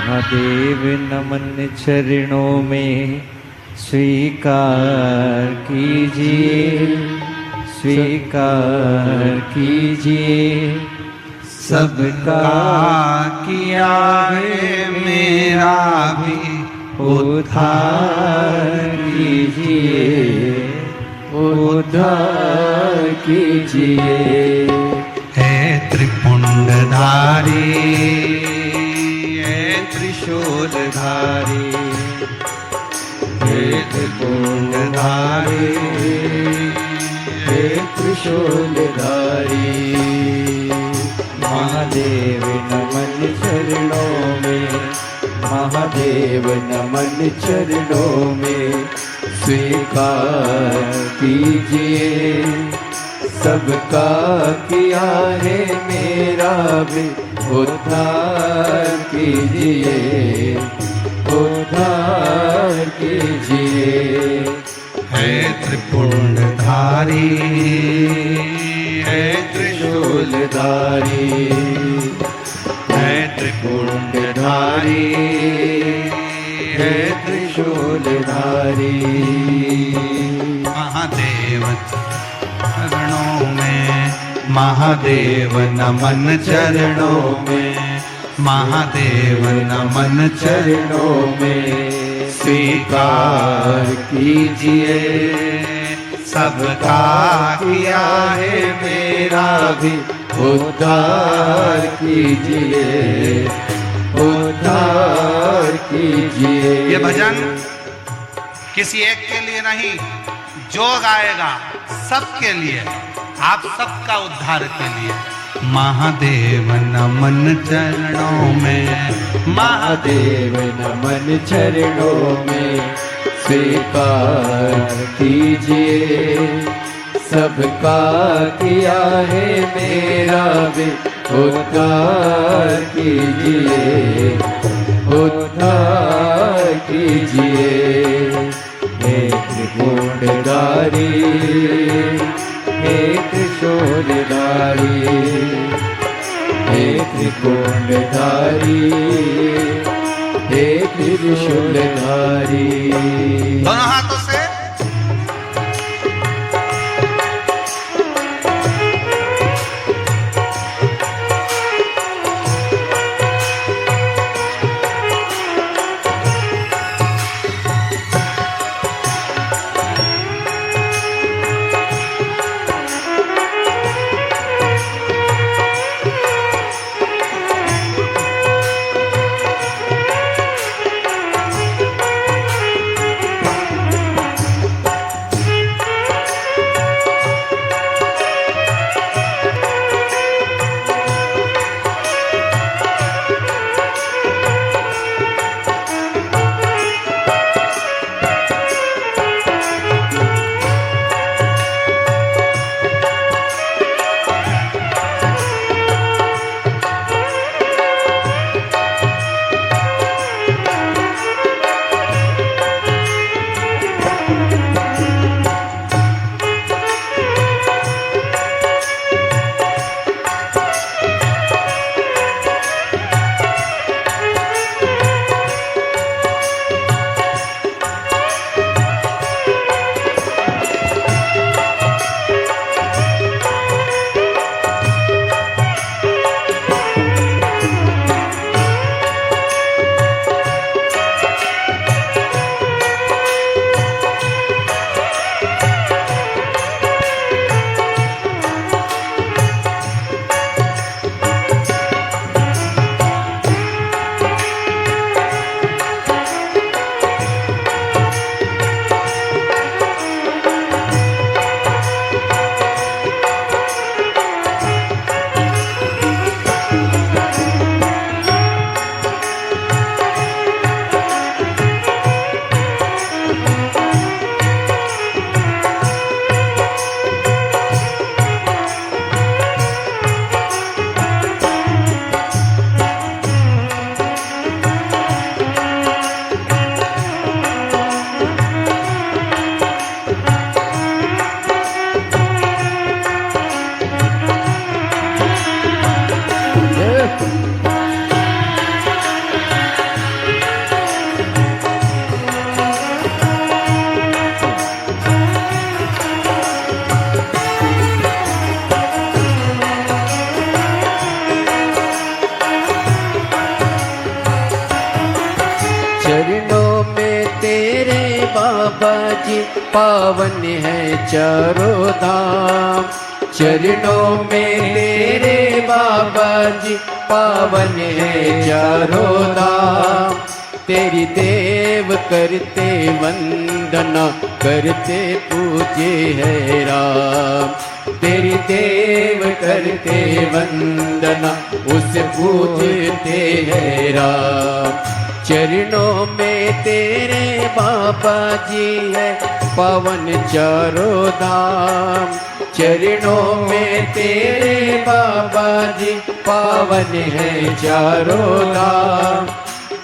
महादेव नमन चरणों में स्वीकार कीजिए, स्वीकार कीजिए। सबका किया है मेरा भी उद्धार कीजिए, उद्धार कीजिए। हे त्रिपुंडधारी, हे त्रिशूलधारी, हे त्रिपुंडधारी, हे त्रिशूलधारी। महादेव नमन चरणों में, महादेव नमन चरणों में स्वीकार कीजिए। सबका किया है मेरा भी उद्धार कीजिए, उद्धार कीजिए। हे त्रिपुंडधारी, हे त्रिशूलधारी, हे त्रिपुंडधारी, हे त्रिशूलधारी। महादेव चरणों में, महादेव नमन चरणों में, महादेव नमन चरणों में स्वीकार कीजिए। सबका किया है मेरा भी उद्धार कीजिए, उद्धार कीजिए। ये भजन किसी एक के लिए नहीं, जो गाएगा सबके लिए, आप सबका उद्धार के लिए। महादेव नमन चरणों में, महादेव नमन चरणों में स्वीकार कीजिए। सबका किया है मेरा भी उद्धार कीजिए, उद्धार कीजिए। हे त्रिपुंडधारी, हे त्रिशूलधारी, हे त्रिपुंडधारी, हे त्रिशूलधारी। दोनों हाथों से बाबा जी पावन है चारों धाम। चरणों में तेरे बाबा जी पावन है चारों धाम। तेरी देव करते वंदना करते पूजे है राम। तेरी देव करते वंदना उसे पूजते है राम। चरणों में तेरे बाबा जी है पावन चारों धाम। चरणों में तेरे बाबा जी पावन है चारों धाम।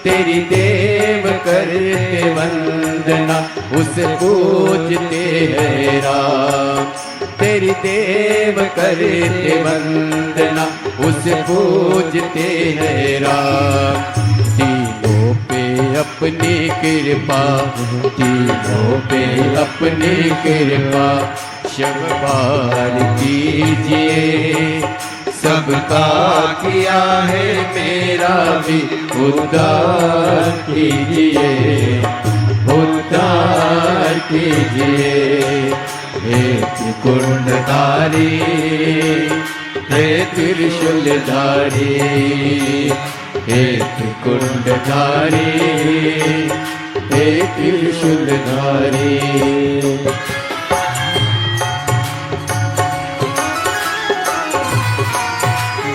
तेरी देव करते वंदना उसे पूजते है राम। तेरी देव करते वंदना उसे पूजते है राम। तीनों पे अपनी कृपा, तीनों पे अपनी कृपा शब्बार कीजिए। सबका किया है मेरा भी उद्धार कीजिए, उद्धार कीजिए। हे त्रिकुंडधारी, हे त्रिशूलधारी, हे त्रिकुंडधारी, हे त्रिशूलधारी।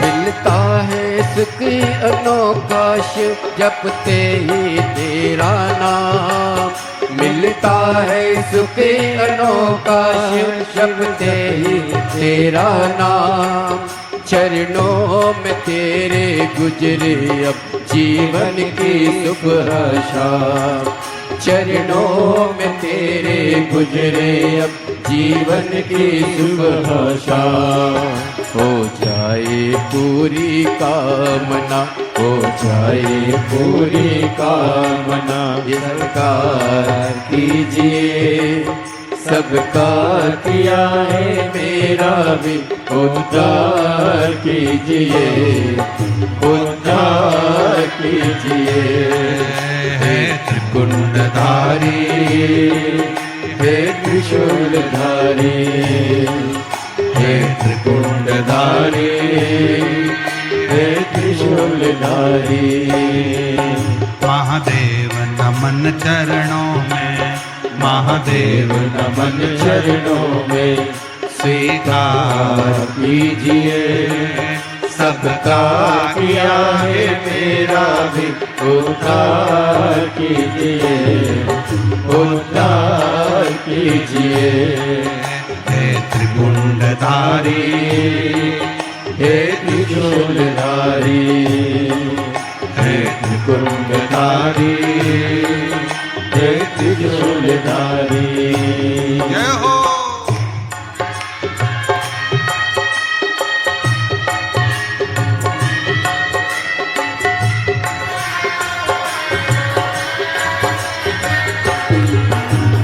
मिलता है सुख अनोखा शिव जपते ही तेरा नाम। मिलता है सुख अनोखा शिव जपते ही तेरा नाम। चरणों में तेरे गुजरे अब जीवन की सुबह शाम। चरणों में तेरे गुजरे अब जीवन की सुबह शाम। हो जाए पूरी कामना, हो जाए पूरी कामना। सरकार कीजिए, सबका किया है मेरा भी उद्धार कीजिए, उद्धार कीजिए। हे त्रिकुंडधारी, हे त्रिशूलधारी, हे त्रिकुंडधारी, हे त्रिशूलधारी। महादेव नमन चरणों में, महादेव नमन चरणों में। स्वीकार कीजिए, सबका किया है मेरा भी उद्धार कीजिए, उद्धार कीजिए। हे त्रिकुंडधारी, हे त्रिशूलधारी, हे त्रिकुंडधारी, हे त्रिशूलधारी। जय हो।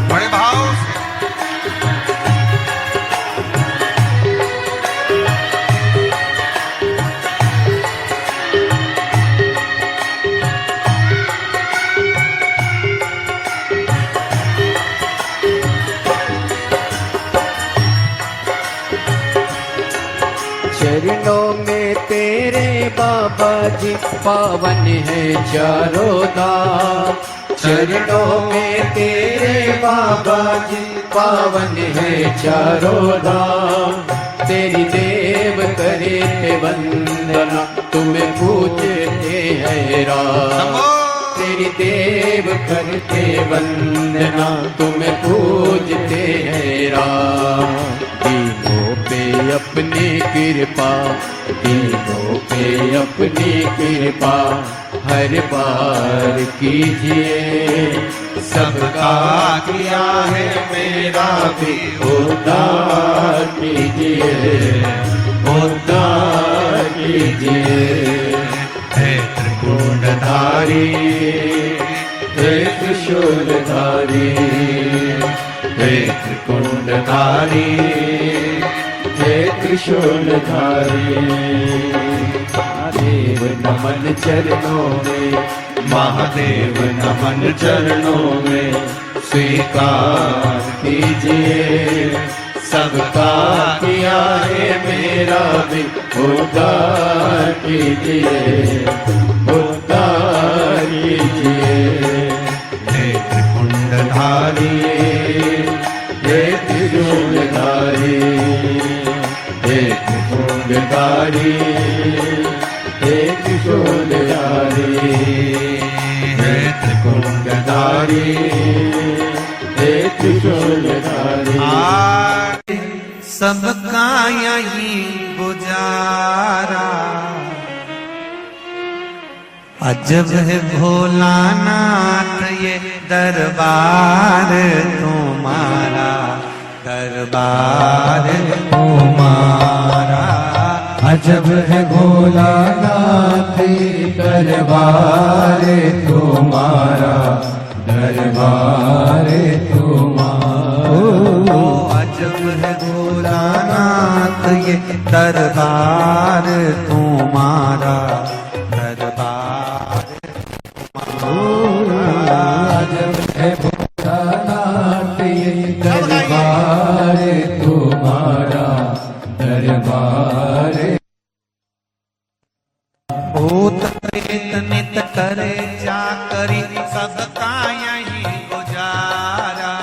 बड़े भाव से चरणों में तेरे बाबा जी पावन है चारों धाम। चरणों में तेरे बाबा जी पावन है चारों धाम। तेरी देव करे वंदना तुम्हें पूजते हैं राम। तेरी देव करते वंदना तुम्हें पूजते हैं राम। दीनों पे अपनी कृपा, दीनों पे अपनी कृपा हर बार कीजिए। सबका किया है मेरा भी उद्धार कीजिए, उद्धार कीजिए। हे त्रिकुंडधारी, हे त्रिशूलधारी, हे त्रिकुंडधारी, हे त्रिशूलधारी। महादेव नमन चरणों में, महादेव नमन चरणों में। स्वीकार कीजिए, सबका किया है मेरा भी उद्धार कीजिए, उद्धार कीजिए। नेत्र कुंडधारी, हे त्रिशूलधारी, हे त्रिशूलधारी, हे त्रिशूलधारी, हे त्रिकुंडधारी, हे त्रिशूलधारी। सबका यही गुजारा, अजब है भोलानाथ ये दरबार तुम्हारा, दरबार तुम्हारा। अजब है भोलानाथ दरबार तुम्हारा, दरबार तुम्हारा। अजब है भोलानाथ ये दरबार तुम्हारा, दरबार तुम्हारा। अजब है भोलानाथ ये दरबार तुम्हारा, दरबार। भूत प्रेत नित करे चाकरी, सबका यही गुजारा।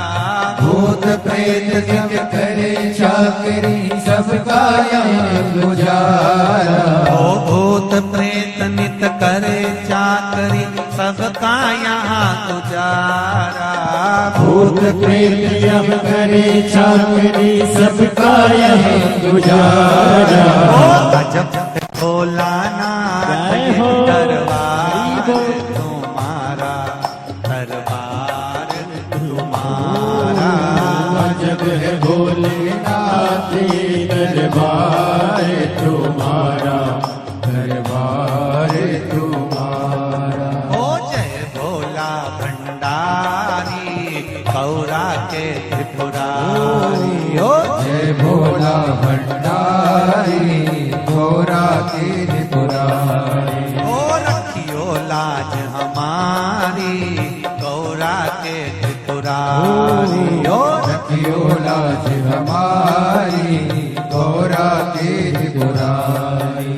भूत प्रेत नित करे चाकरी, सबका यहाँ गुजारा। ओ भूत प्रेत नित करे चाकरी, सबका यहाँ गुजारा। भूत प्रेत जब करे चाकरी, सबका यहाँ गुजारा। अजब भोलानाथ ये दरबार तुम्हारा, दरबार तुम्हारा। अजब है भोलेनाथ ये दरबार तुम्हारा, दरबार तुम्हारा। ओ जय भोला भंडारी, गौरा के त्रिपुरारी। ओ जय भोला भंडारी, गौरा की त्रिपुरारी। ओ रखियो लाज हमारी, गौरा के त्रिपुरारी। ओ रखियो लाज हमारी, गौरा की त्रिपुरारी।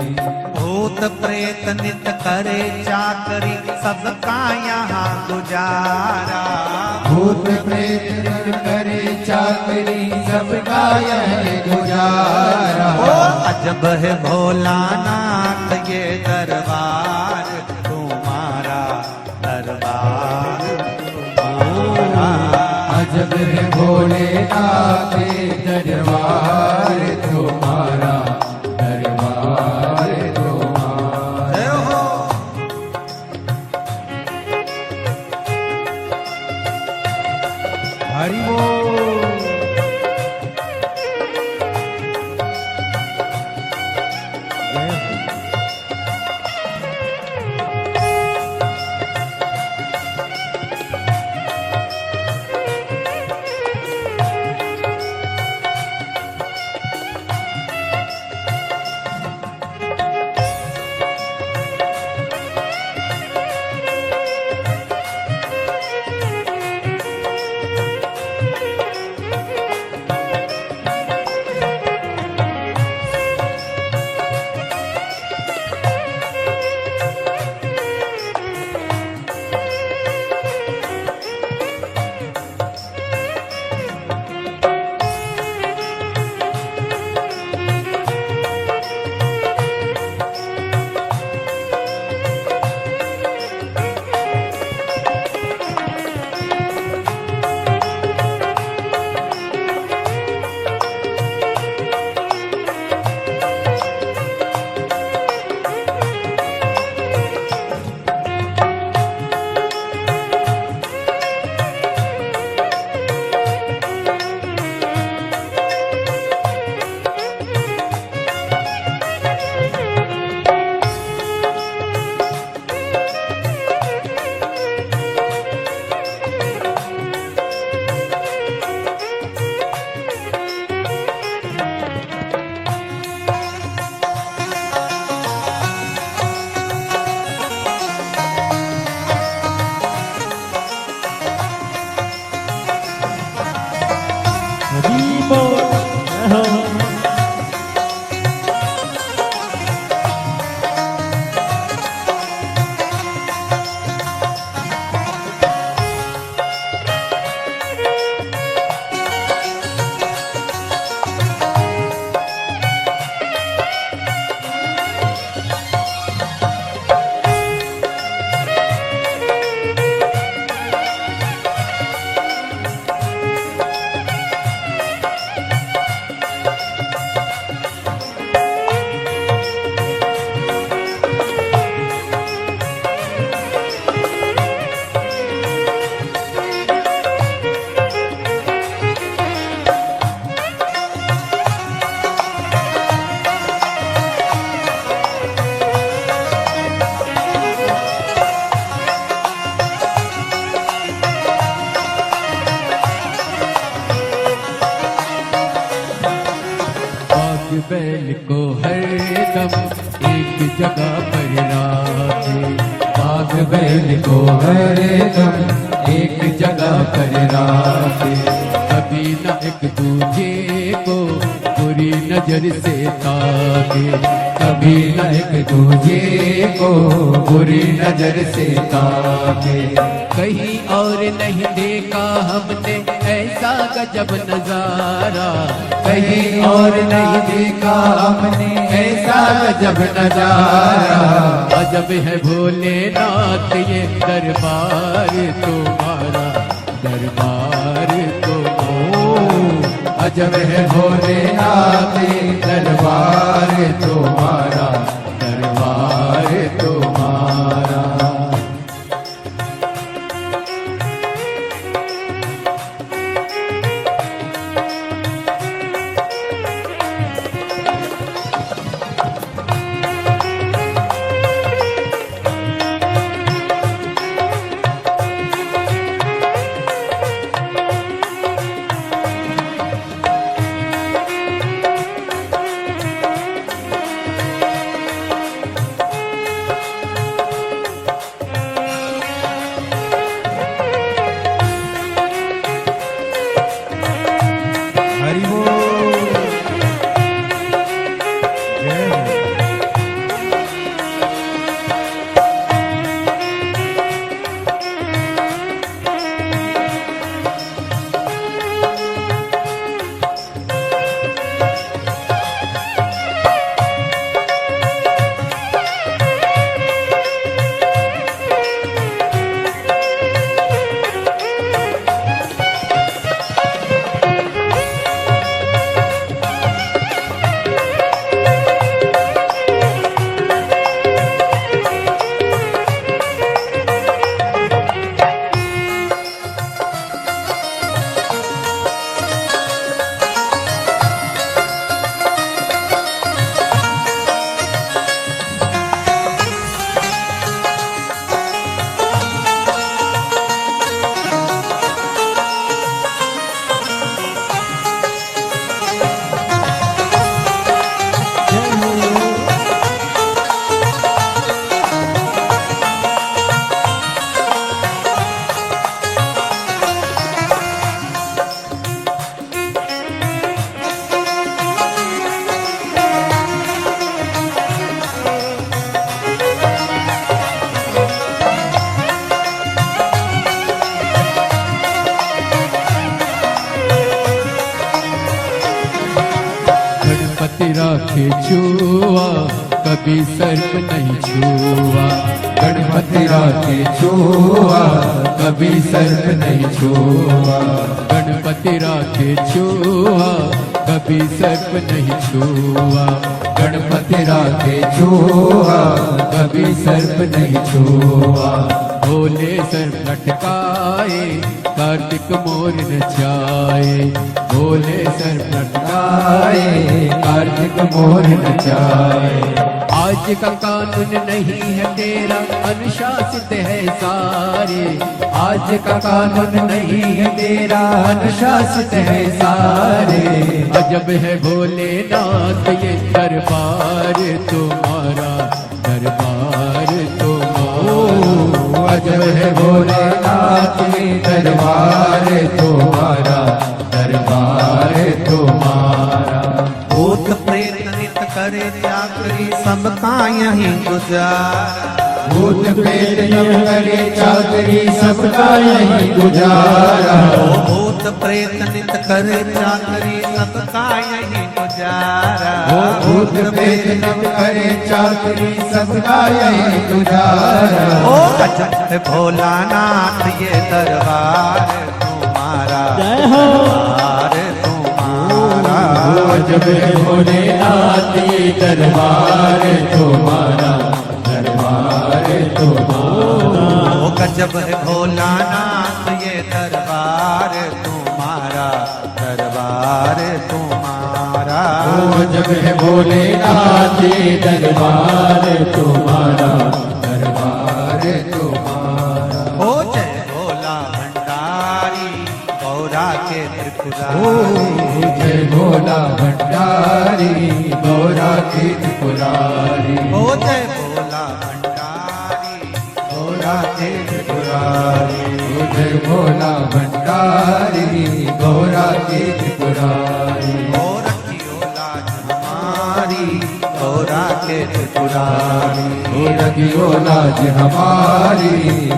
भूत प्रेत नित करे चाकरी, सबका यहाँ गुजारा। भूत प्रेत नित करे चाकरी, सबका यहाँ गुजारा। ओ अजब है भोलानाथ ये दरबार तुम्हारा, दरबार तुम्हारा। अजब है भोलेनाथ दरबार तुम्हारा, दरबार तुम्हारा। जय हो। हरि बोल। जगह पर राखे, बाघ बैल को हरदम एक जगह पर राखे। कभी न एक दूजे को बुरी नजर से ताके, कभी न एक दूजे को बुरी नजर से ताके। कहीं और नहीं देखा हमने ऐसा गजब नजारा, कहीं और नहीं देखा हमने ऐसा गजब नजारा। अजब है भोलेनाथ ये दरबार तुम्हारा, दरबार अजब है भोलेनाथ दरबार तुम्हारा, दरबार तुम्हारा। राखे छुआ कभी सर्प नहीं छुआ, गणपति राखे छुआ कभी सर्प नहीं छुआ, गणपति राखे छुआ कभी सर्प नहीं छुआ, गणपति राखे छुआ कभी सर्प नहीं छुआ। भोले सर्प लटकाए कार्तिक मोर नचाए, भोले सर्प लटकाए कार्तिक मोर नचाए। आज का कानून नहीं है तेरा अनुशासित है सारे, आज का कानून नहीं है तेरा अनुशासित है सारे। अजब है भोलेनाथ ये दरबार तुम्हारा, दरबार तुम्हारा। अजब है भोलेनाथ ये दरबार तुम्हारा, दरबार तुम्हारा। भूत प्रेत नित करे चाकरी सबका यहीं गुजारा, भूत प्रेत नित करे चाकरी सबका यहीं गुजारा। भूत प्रेत नित करे चाकरी सबका यहीं गुजारा, भूत प्रेत नित करे चाकरी सबका यहीं गुजारा। ओ अजब भोलानाथ ये दरबार तुम्हारा, दरबार तुम्हारा। अजब है भोलेनाथ ये दरबार तुम्हारा, दरबार तुम्हारा। ओ गजब है भोलानाथ ये दरबार तुम्हारा, दरबार तुम्हारा। अजब है भोलेनाथ ये दरबार तुम्हारा, दरबार तुम्हारा। ओ जय भोला भंडारी गौरा के त्रिपुरा त्रिपुरारी। जय भोला भंडारी गौरा के त्रिपुरारी। ओ जय भोला भंडारी गौरा के त्रिपुरारी। जय भोला भंडारी गौरा के त्रिपुरारी। ओ रखियो लाज हमारी गौरा के त्रिपुरारी। ओ रखियो लाज हमारी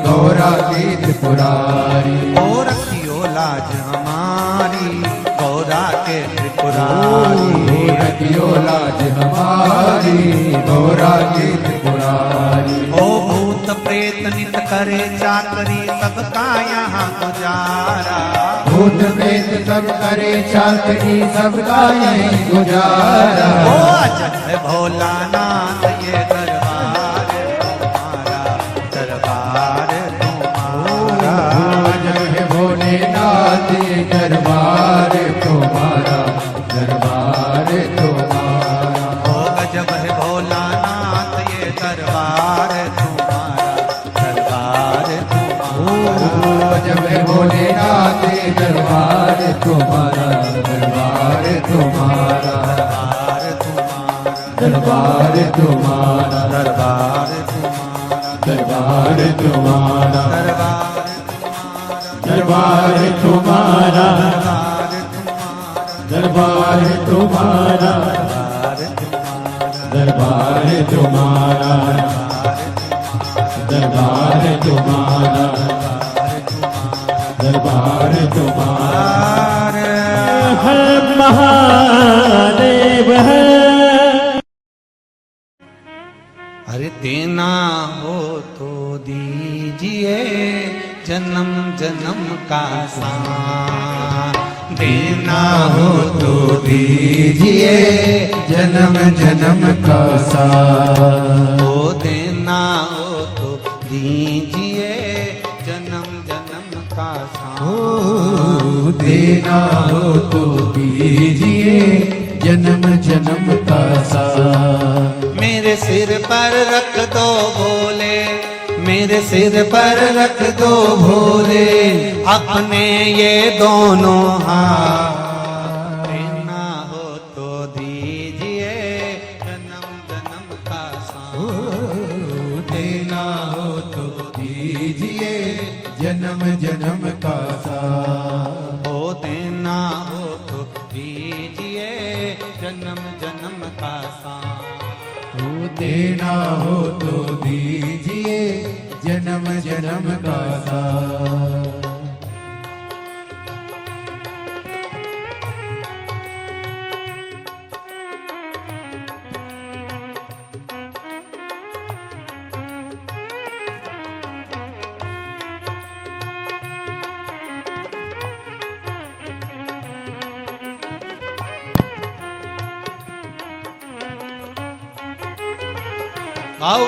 गौरा के त्रिपुरारी। ओ रखियो लाज हमारी गौरा के त्रिपुरारी। ओ रखियो लाज हमारी गौरा के त्रिपुरारी। ओ भूत प्रेत नित करे चाकरी सबका यहाँ गुजारा। भूत प्रेत सब करे चाकरी सबका यही गुजारा। ओ अजय भोलानाथ ये दरबार तुम्हारा, दरबार तुम्हारा। जय भोलेनाथ ये दरबार तुम्हारा, दरबार तुम्हारा। ओ गजब है भोलानाथ ये दरबार तुम्हारा, दरबार तुम्हारा। जब भोलेनाथ ये दरबार तुम्हारा, दरबार तुम्हारा। दरबार तुम्हारा, दरबार तुम्हारा, दरबार तुम्हारा, दरबार दरबार तुम्हारा, तुम्हारा, दरबार तुम्हारा, दरबार तुम्हारा, दरबार तुम्हारा, दरबार तुम्हारा, दरबार तुम्हारा। हर महादेव है। अरे देना हो तो दीजिए जन्म जन्म का साथ। देना हो तो दीजिए जन्म जन्म का साथ। ओ देना हो तो दीजिए जन्म जन्म का साथ। देना हो तो दीजिए जन्म जन्म का साथ। मेरे सिर पर रख दो भोले, मेरे सिर पर रख दो भोले अपने ये दोनों हाथ। देना हो तो दीजिए जन्म जन्म का साथ। देना हो तो दीजिए जन्म जन्म का साथ। ओ देना हो तो दीजिए जन्म जन्म का साथ। देना हो तो दीजिए जन्म जन्म का साथ। आओ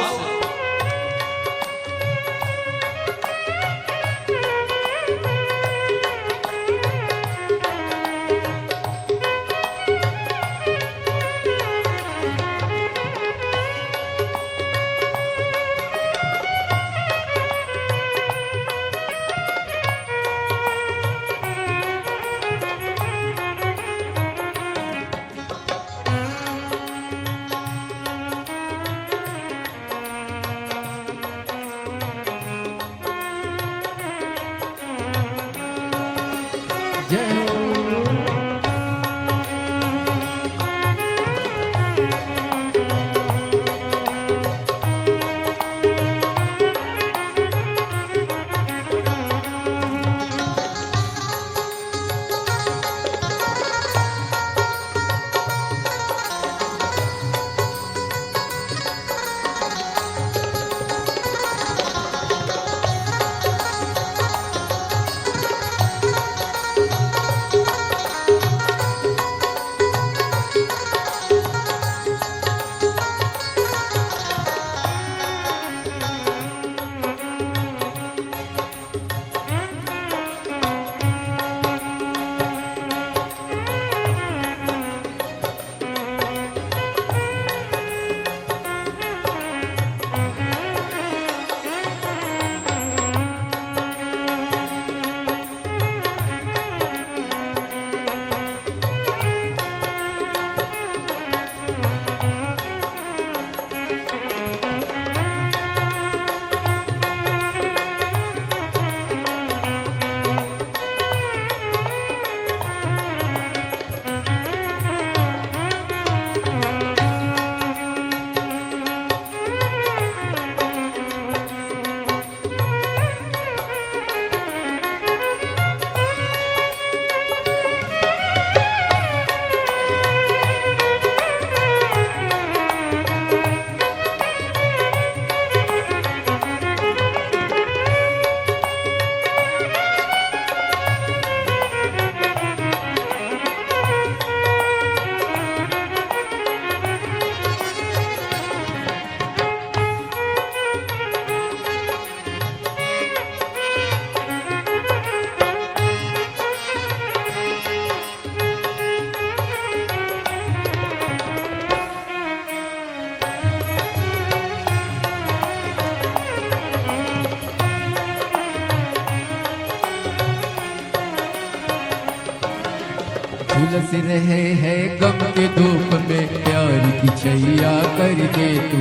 झुलस रहे हैं गम के धूप में, प्यार की छैया कर दे तू।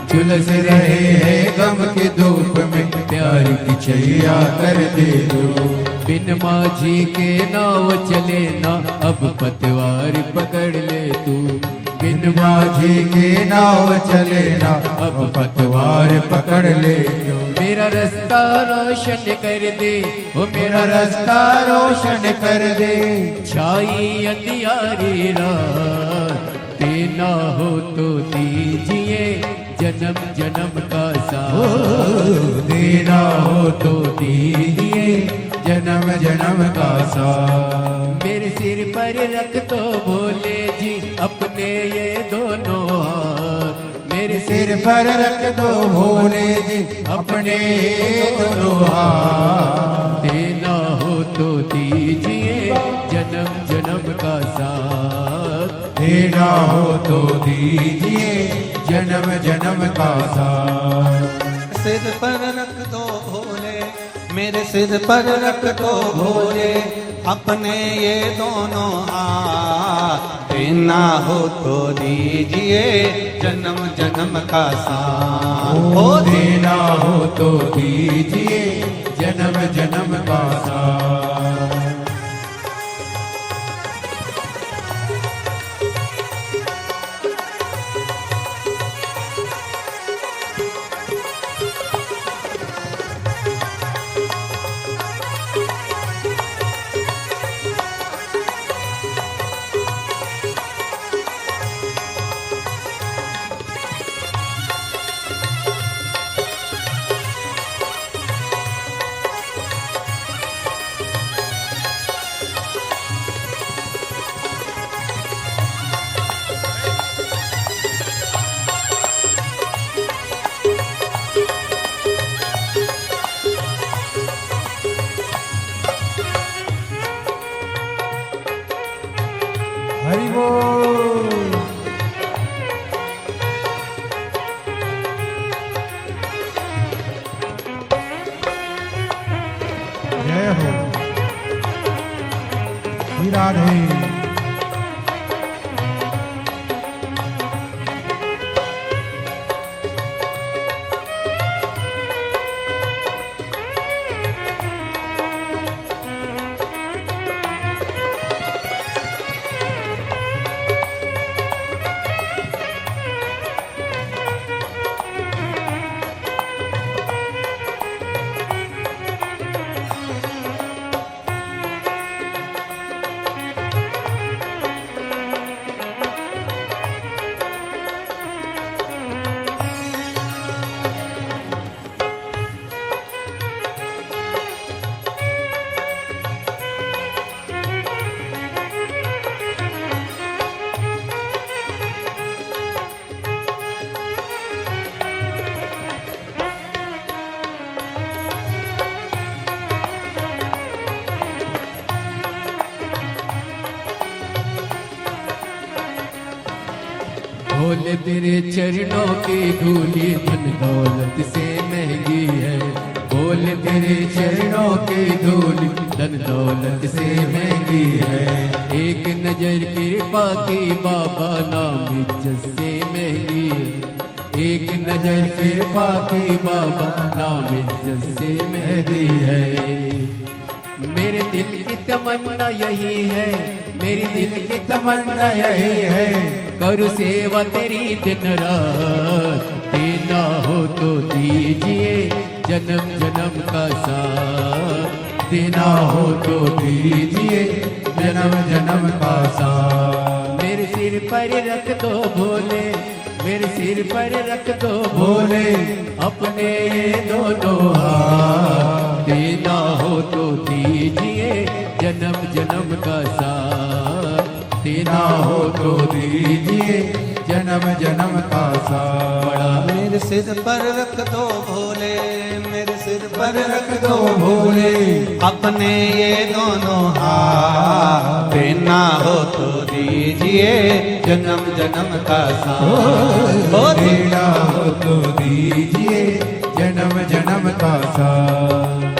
झुलस रहे हैं गम के धूप में, प्यार की छैया कर दे तू। बिन माझी के नाव चले ना, अब पतवार पकड़ ले तू। बिन माझी के नाव चले ना, अब पतवार पकड़ ले तू। मेरा रास्ता रोशन कर दे, ओ मेरा रास्ता रोशन कर दे। छाई अंधियारी रात, देना हो तो दीजिए जन्म जन्म का साथ। देना हो तो दीजिए जन्म जन्म का साथ। मेरे सिर पर रख दो भोले जी अपने ये दोनों हाथ। मेरे सिर पर रख दो भोले जी अपने दोनों हाथ। देना हो तो दीजिए जन्म जन्म का साथ। देना हो तो दीजिए जन्म जन्म का साथ। सिर पर रख दो भोले, मेरे सिर पर रख दो भोले अपने ये दोनों हाथ। देना हो तो दीजिए जन्म जन्म का साथ। ओ देना हो तो दीजिए जन्म जन्म का साथ। हरि बोल। जय हो श्री राधे। भोले तेरे चरणों की धूली धन दौलत से महंगी है। भोले तेरे चरणों की धूली धन दौलत से महंगी है। एक नजर कृपा की बाबा नाम इज्जत से महंगी है। एक नजर कृपा की बाबा नाम इज्जत से महंगी है। मेरे दिल की तमन्ना यही है, मेरी दिल की तमन्ना यही है, करूँ सेवा तेरी दिन रात। देना हो तो दीजिए जन्म जन्म का साथ। देना हो तो दीजिए जन्म जन्म का साथ। मेरे सिर पर रख दो भोले, मेरे सिर पर रख दो भोले अपने ये दोनों हाथ। देना हो तो दीजिए जन्म जन्म का साथ। देना हो तो दीजिए जन्म जन्म का साथ। मेरे सिर पर रख दो भोले, मेरे सिर पर रख दो भोले अपने ये दोनों हाथ। देना हो तो दीजिए जन्म जन्म का साथ। ओ देना हो तो दीजिए जन्म जन्म का साथ।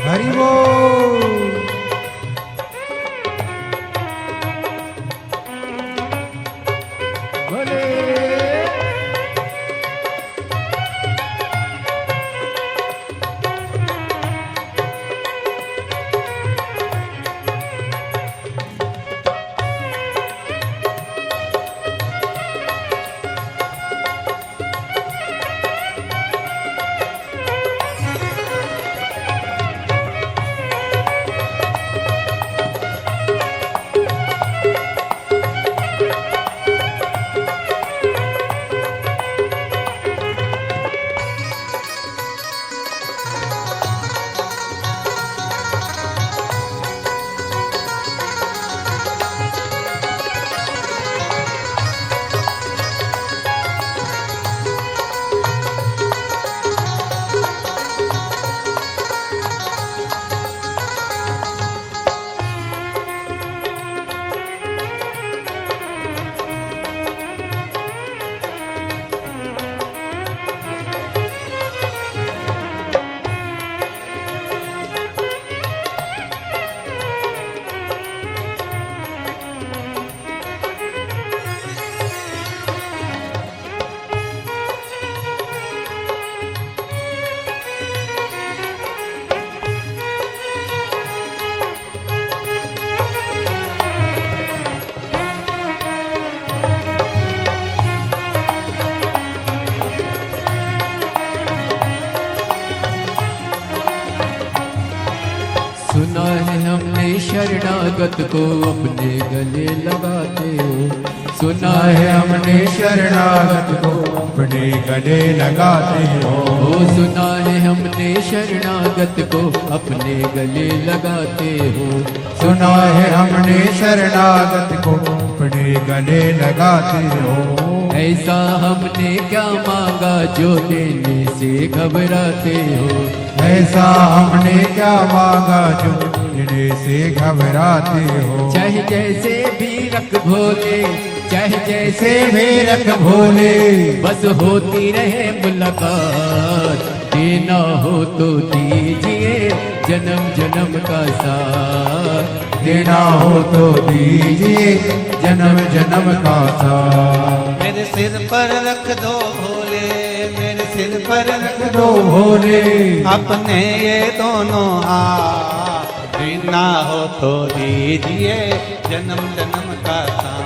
हरि बोल। शरणागत को अपने गले लगाते हो। सुना है हमने शरणागत को अपने गले लगाते हो। सुना है हमने शरणागत को अपने गले लगाते हो। सुना है हमने शरणागत को अपने गले लगाते हो। ऐसा हमने क्या मांगा जो देने से घबराते हो। ऐसा हमने क्या मांगा जो देने से घबराते हो। चाहे जैसे भी रख भोले, चाहे जैसे भी रख भोले, बस होती रहे मुलाकात। देना हो तो दीजिए जन्म जन्म का साथ। देना हो तो दीजिए जन्म जन्म का साथ। मेरे सिर पर रख दो भोले, मेरे सिर पर रख दो भोले, अपने ये दोनों हाथ। देना हो तो दीजिए जन्म जन्म का साथ।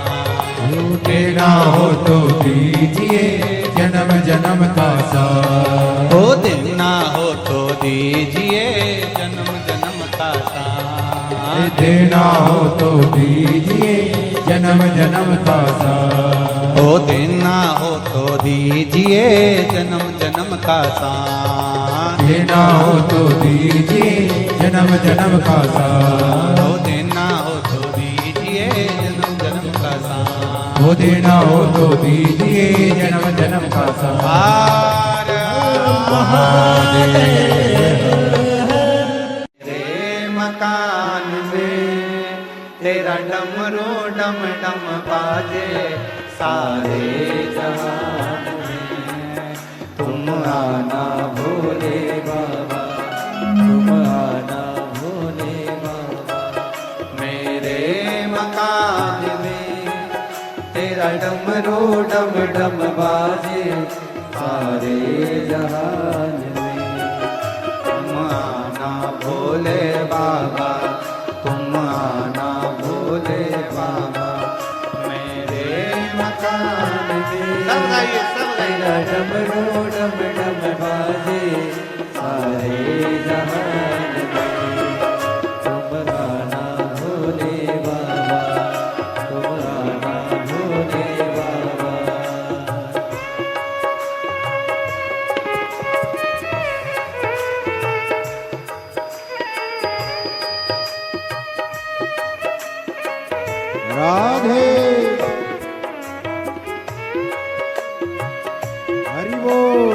देना हो तो दीजिए जन्म जन्म का साथ। हो देना हो तो दीजिए जन्म जन्म का साथ। देना हो तो दीजिए जन्म जन्म का साथ। हो देना हो तो दीजिए जन्म जन्म का साथ। देना हो तो दीजिए जन्म जन्म का साथ। हो देना हो तो दीजिए जन्म जन्म का साथ। हो देना हो तो दीजिए जन्म जन्म का साथ। हर महादेव। तेरे मकान में तेरा डमरू डम डम बाजे सारे जहान में। तुम आना भोले बाबा, तुम आना भोले बाबा। मेरे मकान में तेरा डमरू डम डम बाजे सारे जहान में। तुम आना भोले बाबा, तुम आना भोले बाबा। मेरे मकान में सब गाइए, सब गाइए। डमरू डम डम बाजे सारे जहान में। तुम आना भोले बाबा, तुम आना भोले बाबा। राधे हरि बोल।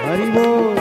हरि बोल।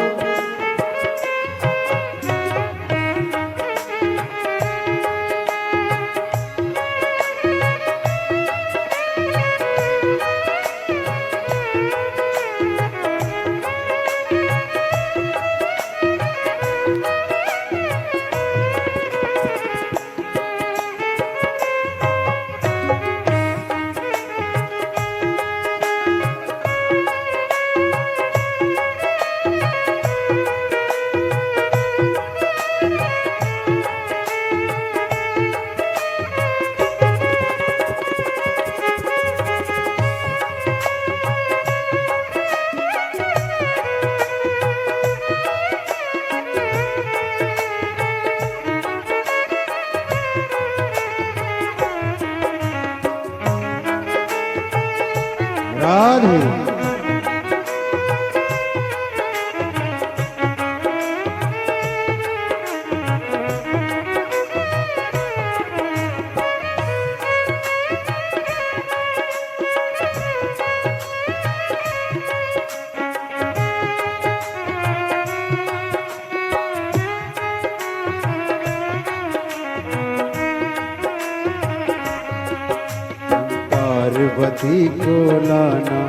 गणपति को लाना,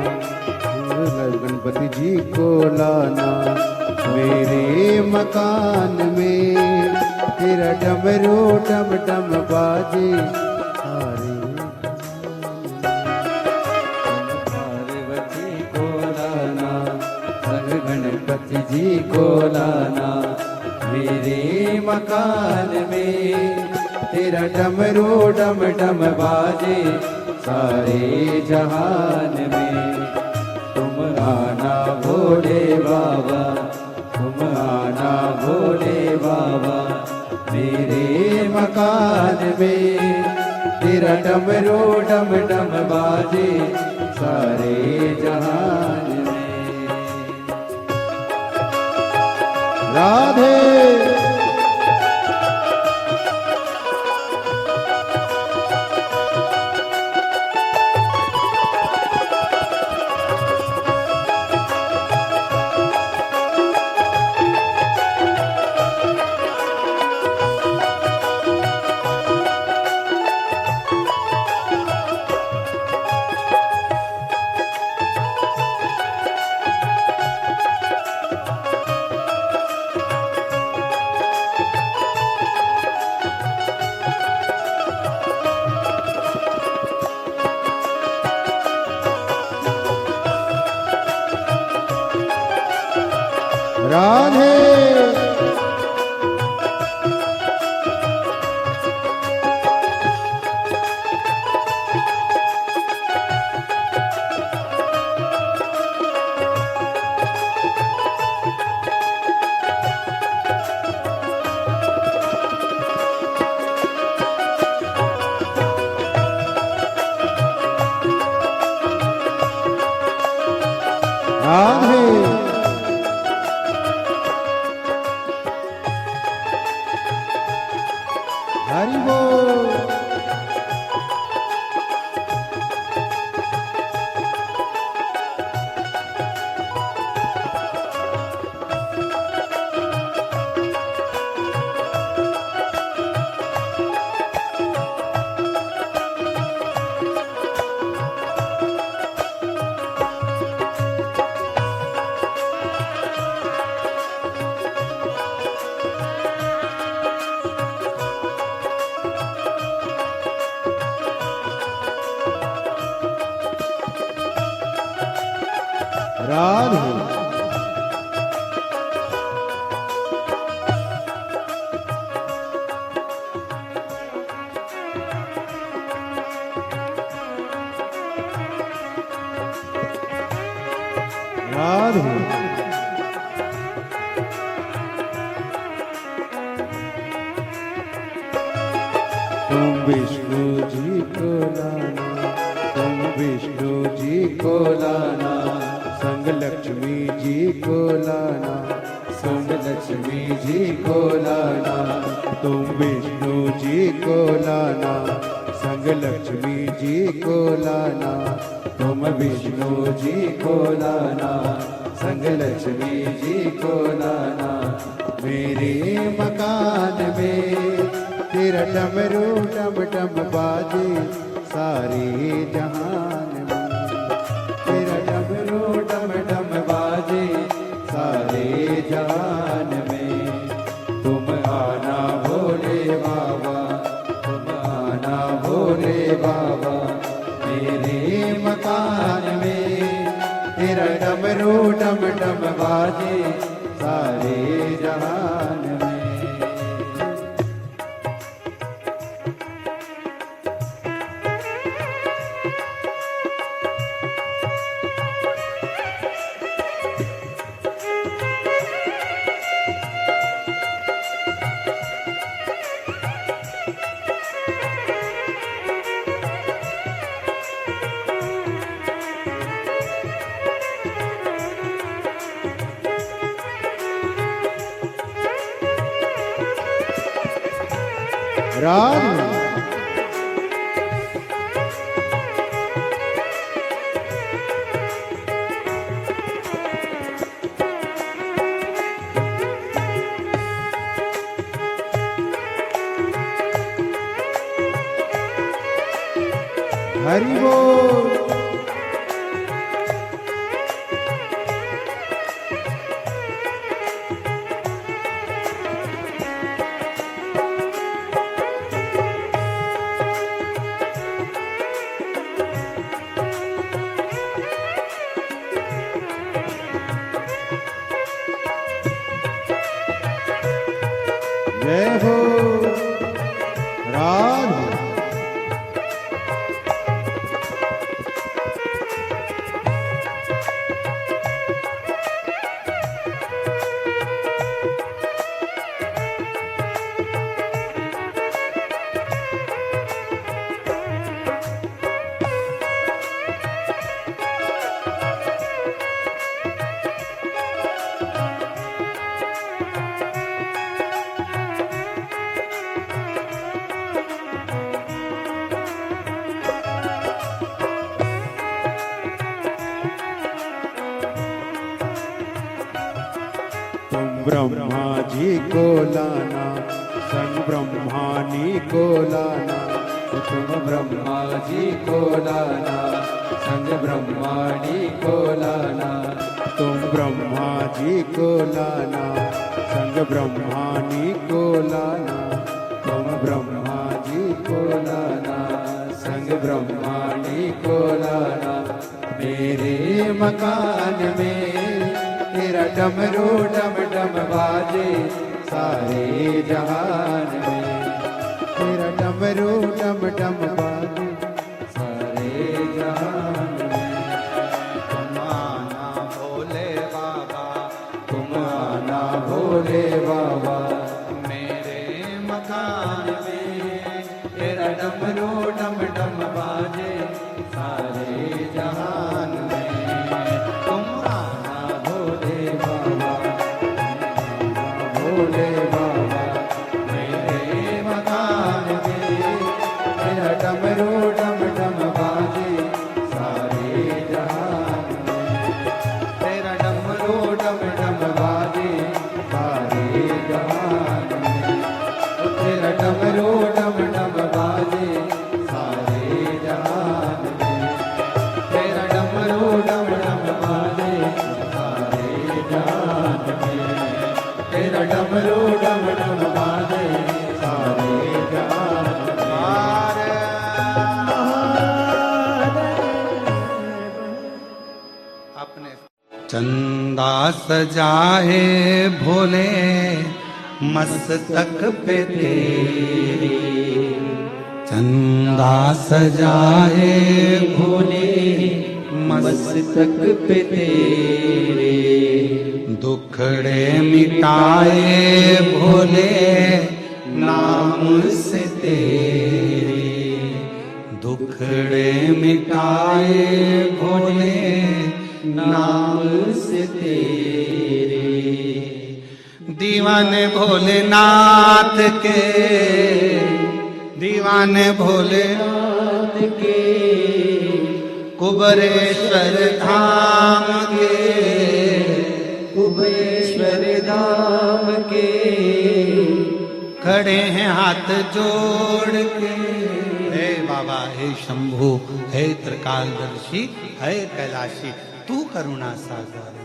गणपति जी को लाना मेरे मकान में, तेरा डमरू डम डम बाजे सारे। पार्वती को लाना, संग गणपति जी को लाना मेरे मकान में, तेरा डमरू डम डम बाजे सारे जहान में। तुम आना भोले बाबा, तुम आना भोले बाबा मेरे मकान में, तेरा डमरू डम डम बाजे सारे जहान में। राधे राधे राधे हरि बोल। राधे राधे तुम विष्णु जी को लाना, तुम विष्णु जी को लाना, संग लक्ष्मी जी को लाना, संग लक्ष्मी जी को लाना। तुम विष्णु जी को लाना, संग लक्ष्मी जी को लाना, तुम विष्णु जी को लाना, संग लक्ष्मी जी को लाना मेरे मकान में, तेरा डमरू डम डम बाजे सारे जहान में, तेरा डमरू डम डम बाजे सारे जहान में। तुम आना भोले बाबा, तुम आना भोले बाबा मेरे मकान में, तेरा डमरू डम डम बाजे सारे जहान में। राधे हरि बोल। तुम ब्रह्मा जी को लाना, संग ब्रह्मानी को लाना, तुम ब्रह्मा जी को लाना, संग ब्रह्माणी को लाना। तुम ब्रह्मा जी को लाना, संग ब्रह्मानी को लाना, तुम ब्रह्मा जी को लाना, संग ब्रह्माणी को लाना। मेरे मकान में तेरा डमरू डम डम बाजे, सारे जहान में तेरा डमरू डम डम बाजे, सारे जहान में। तुम आना भोले बाबा, तुम आना भोले बाबा, मेरे मकान में तेरा डमरू डम डम बाजे, सारे जहान में। तुम आना भोले बाबा, भोले बाबा, मेरे मकान में तेरा डमरू डम डम बाजे, सारे जहान में। तेरा डमरू डम डम बाजे, सारे जहान में। तेरा डमरू डम डम बाजे, सारे जहान में। तेरा डमरू डम डम बाजे, सारे जहान में। तेरा डमरू डम डम बाजे, सारे जहान अपने चंदा सजाए भोले मस्तक पे तेरे, चंदा सजाए भोले मस्तक पे तेरे, दुखड़े मिटाए भोले नाम से तेरे, दुखड़े मिटाए भोले नाम से तेरे। दीवाने भोलेनाथ के, दीवाने भोलेनाथ के, कुबरेश्वर धाम के, कुबेश्वर धाम के, खड़े हैं हाथ जोड़ के। हे बाबा, हे शंभु, हे त्रिकालदर्शी, हे कैलाशी, तू करुणा सागर।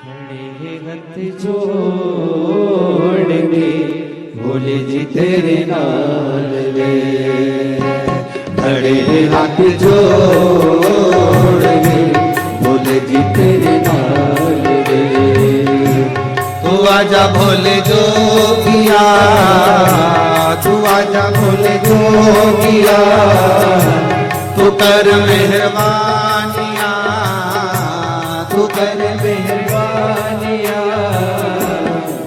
खड़े हाथ जोड़ के भोले जी तेरे नाल वे, खड़े हाथ जोड़ के भोले जी तेरे नाल वे। तू आजा भोले जोगिया, तू आजा भोले जोगिया, तू कर मेहरबानिया, तू कर मेहरबानिया,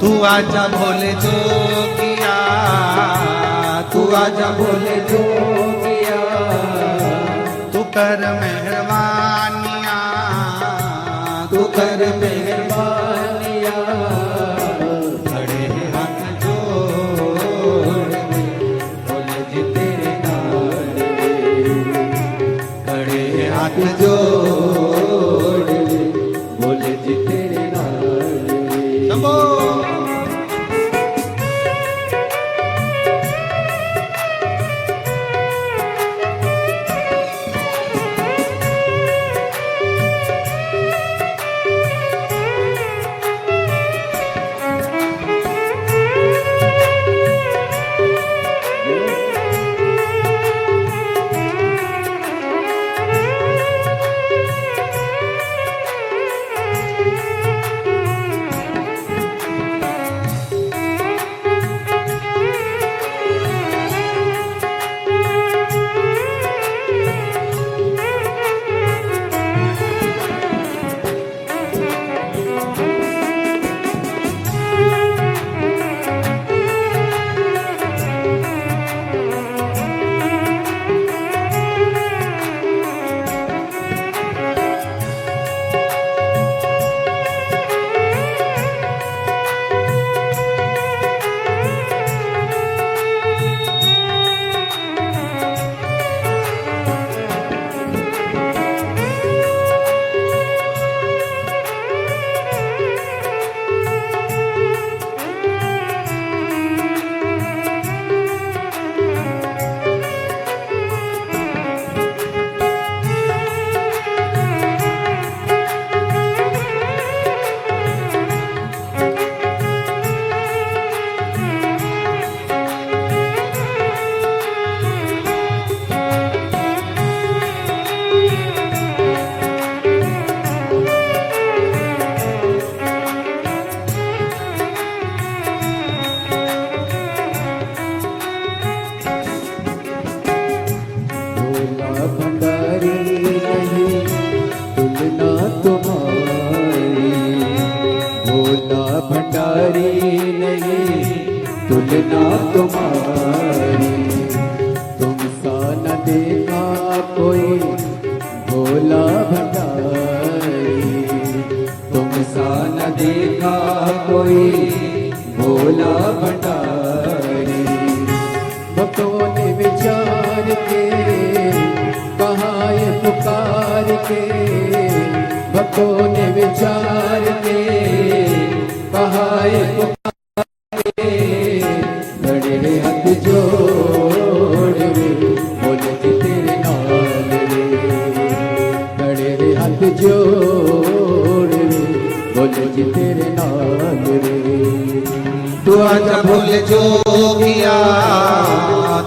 तू आजा भोले जोगिया, तू आजा भोले जोगिया, तू कर मेहरबानिया, तू कर मेहरबानिया। खड़े हाथ जोड़ के भोले जी तेरे नाल वे, खड़े हाथ जोड़ के भोले जी तेरे नाल वे। शंभो। कोई भोला भंडारी। भक्तों ने विचार के कहा ये पुकार के, भक्तों ने विचार के कहा ये पुकार के, खड़े हाथ जोड़ रे बोले जी तेरे नाल रे, खड़े हाथ जोड़ रे बोले जी तेरे नाल रे। तू आजा भोले जोगिया,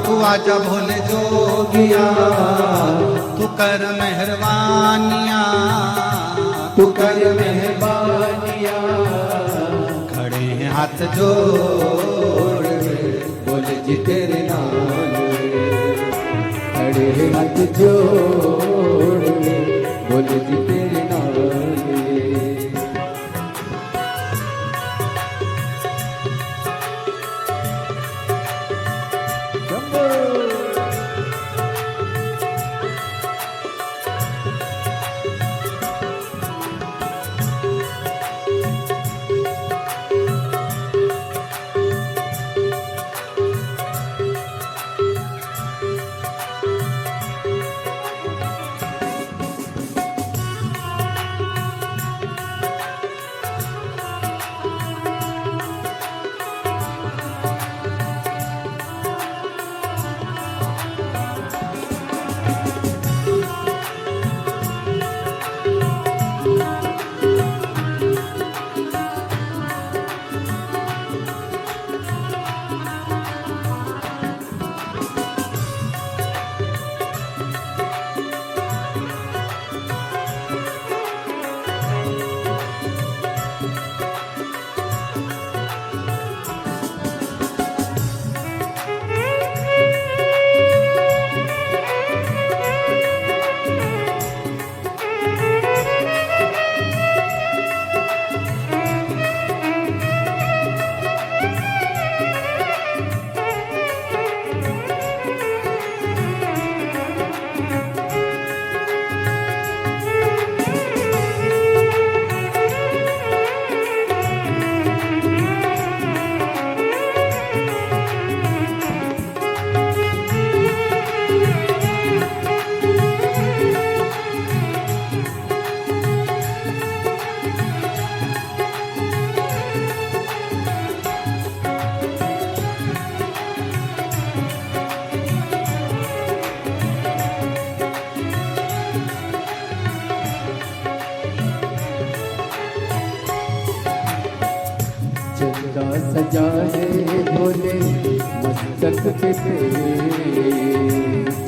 तू आजा भोले जोगिया, तू कर मेहरबानिया, तू कर मेहरबानिया, खड़े हैं हाथ जोड़ रे बोले जी तेरे नाल रे, खड़े हाथ जोड़ रे बोले जी तेरे नाल रे। चंदा सजा है भोले मस्तक पे तेरे,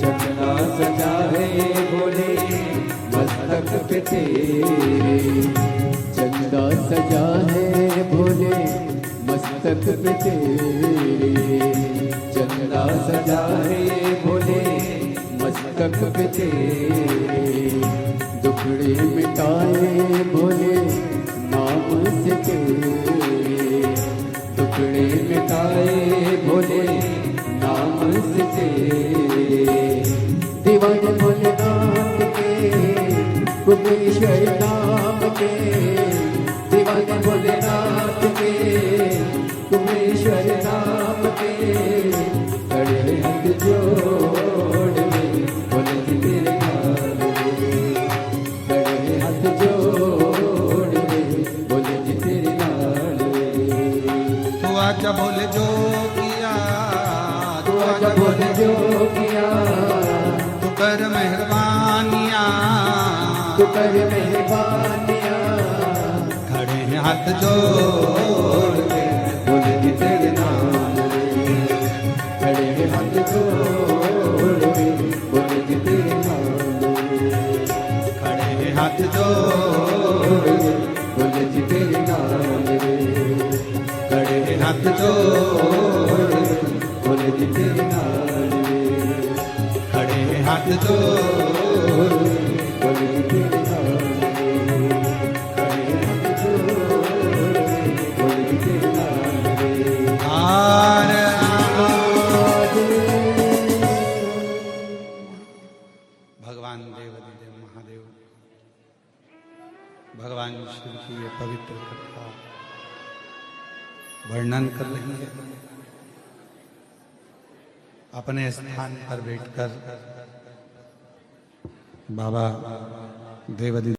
चंदा सजा है भोले मस्तक पे तेरे, चंदा सजा है भोले मस्तक पे तेरे, चंदा सजा है भोले मस्तक पे तेरे, दुखड़े मिटाए भोले नाम से तेरे, टुकड़े मिटाए भोले नाम से तेरे, दीवाने भोलेनाथ के कुमेश्वर नाम के, दीवाने भोलेनाथ के कुमेश्वर नाम के, खड़े हाथ जोड़ रे बोले जी तेरे नाल रे, खड़े हाथ जोड़ रे बोले जी तेरे नाल रे। तू आजा भोले जोगिया, तू आजा भोले जोगिया, तू कर मेहरबानिया, तू कर मेहरबानिया, खड़े हैं हाथ जोड़ के बोले जी तेरे नाल रे, खड़े हैं हाथ जोड़ रे बोले जी तेरे नाल रे, खड़े हैं हाथ जोड़ के बोले जी तेरे नाल रे, खड़े हैं हाथ जोड़ के बोले जी तेरे नाल रे, खड़े हैं हाथ जोड़ के बोले जी तेरे नाल रे, खड़े हैं हाथ जोड़ रे बोले जी तेरे नाल रे। आर भगवान देवादिदेव महादेव, भगवान शिव की ये पवित्र कथा वर्णन कर लेंगे। अपने स्थान पर बैठकर बाबा देवदी